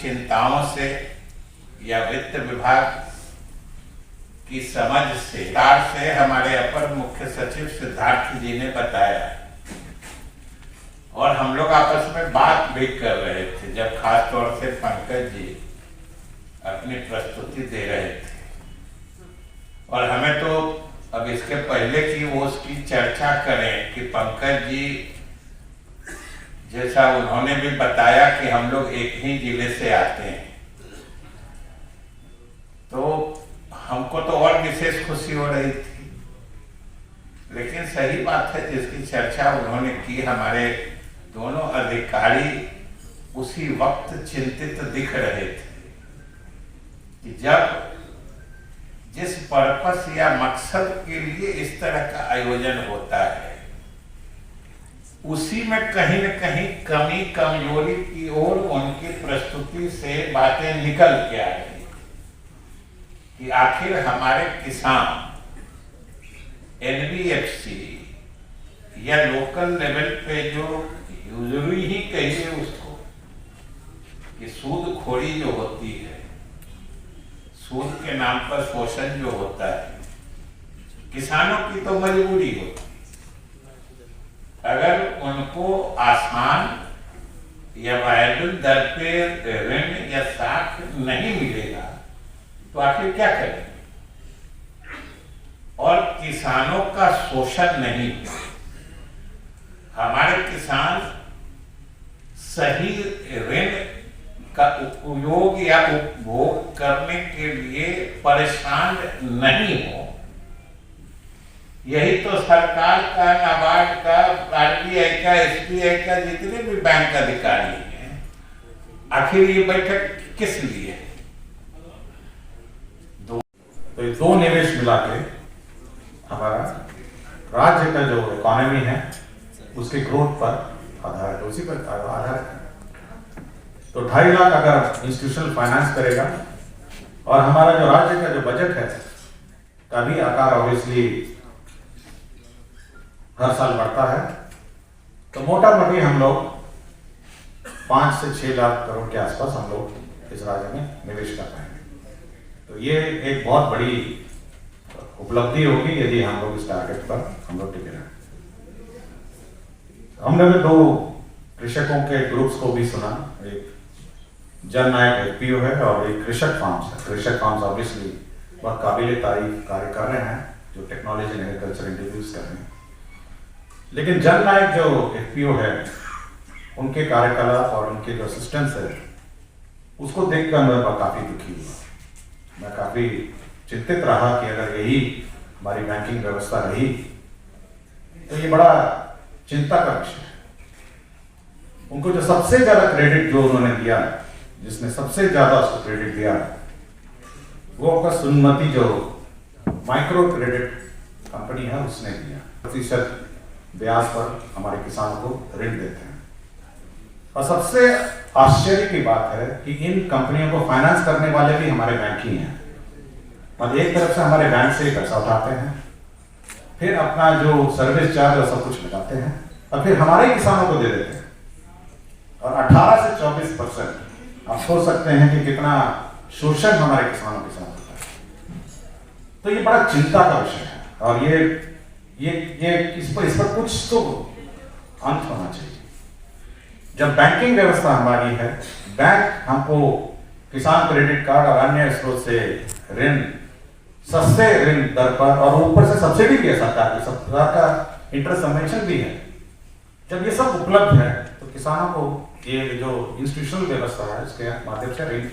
चिंताओं से या वित्त विभाग की समझ से हमारे अपर मुख्य सचिव सिद्धार्थ जी ने बताया और हम लोग आपस में बात भी कर रहे थे जब खास तौर से पंकज जी अपनी प्रस्तुति दे रहे थे। और हमें तो अब इसके पहले कि वो उसकी चर्चा करें कि पंकज जी जैसा उन्होंने भी बताया कि हम लोग एक ही जिले से आते हैं, तो हमको तो और विशेष खुशी हो रही थी। लेकिन सही बात है, जिसकी चर्चा उन्होंने की, हमारे दोनों अधिकारी उसी वक्त चिंतित दिख रहे थे कि जब जिस पर्पस या मकसद के लिए इस तरह का आयोजन होता है उसी में कहीं न कहीं कमी कमजोरी की ओर उनकी प्रस्तुति से बातें निकल के आ रही कि आखिर हमारे किसान एनबीएफसी या लोकल लेवल पे जो यूजरी ही कहिए उसको कि सूदखोरी जो होती है, सूद के नाम पर शोषण जो होता है, किसानों की तो मजबूरी होती है। अगर उनको आसान या वायबल दर पे ऋण या साख नहीं मिलेगा तो आखिर क्या करेंगे? और किसानों का शोषण नहीं, हमारे किसान सही ऋण का उपयोग या उपभोग करने के लिए परेशान नहीं हो। यही तो सरकार का, नाबार्ड का, आरबीआई का, एसबीआई का, जितने भी बैंक अधिकारी हैं, आखिर ये बैठक किस लिए है? तो ये दो निवेश मिला के हमारा राज्य का जो इकोनॉमी है उसके ग्रोथ पर आधारित, उसी पर आधारित है। तो 2.5 लाख अगर इंस्टीट्यूशनल फाइनेंस करेगा और हमारा जो राज्य का जो बजट है का भी आकार ऑब्वियसली हर साल बढ़ता है, तो मोटा मोटी हम लोग 5 से 6 लाख करोड़ के आसपास हम लोग इस राज्य में निवेश कर पाएंगे। तो ये एक बहुत बड़ी उपलब्धि होगी यदि हम लोग इस टारगेट पर हम लोग टिके रहें। हमने भी 2 कृषकों के ग्रुप्स को भी सुना, एक जन नायक एफपीओ है और एक कृषक फार्म्स है। कृषक फार्म्स ऑब्वियसली बहुत काबिल तारीफ कार्य कर रहे हैं जो टेक्नोलॉजी एंड एग्रीकल्चर इंट्रोड्यूस कर रहे हैं। लेकिन जन नायक जो एफपीओ है उनके कार्यकलाप और उनके जो असिस्टेंस है उसको देखकर मैं काफी दुखी हुआ। मैं काफी चिंतित रहा कि अगर यही हमारी बैंकिंग व्यवस्था रही तो ये बड़ा चिंता का विषय है। उनको जो सबसे ज्यादा क्रेडिट जो उन्होंने दिया, जिसने सबसे ज्यादा उसको क्रेडिट दिया, वो आपका सुन्नति जो माइक्रो क्रेडिट कंपनी है उसने दिया। प्रतिशत ब्याज पर हमारे किसानों को ऋण देते हैं। और सबसे आश्चर्य की बात है कि इन कंपनियों को फाइनेंस करने वाले भी हमारे बैंक ही हैं। मतलब एक तरफ से हमारे बैंक से पैसा उठाते हैं, फिर अपना जो सर्विस चार्ज और सब कुछ लगाते हैं और फिर हमारे किसानों को दे देते हैं। और 18 से 24% आप सोच सकते हैं कि कितना शोषण हमारे किसानों के साथ होता है। तो ये बड़ा चिंता का विषय है और ये इस पर कुछ तो अंत होना चाहिए। जब बैंकिंग व्यवस्था हमारी है, बैंक हमको किसान क्रेडिट कार्ड और अन्य स्रोत से ऋण, सस्ते ऋण दर पर और ऊपर से सब्सिडी भी है, सरकार का इंटरेस्ट सबवेंशन भी है। जब ये सब उपलब्ध है तो किसानों को ये जो इंस्टीट्यूशनल व्यवस्था है इसके माध्यम से ऋण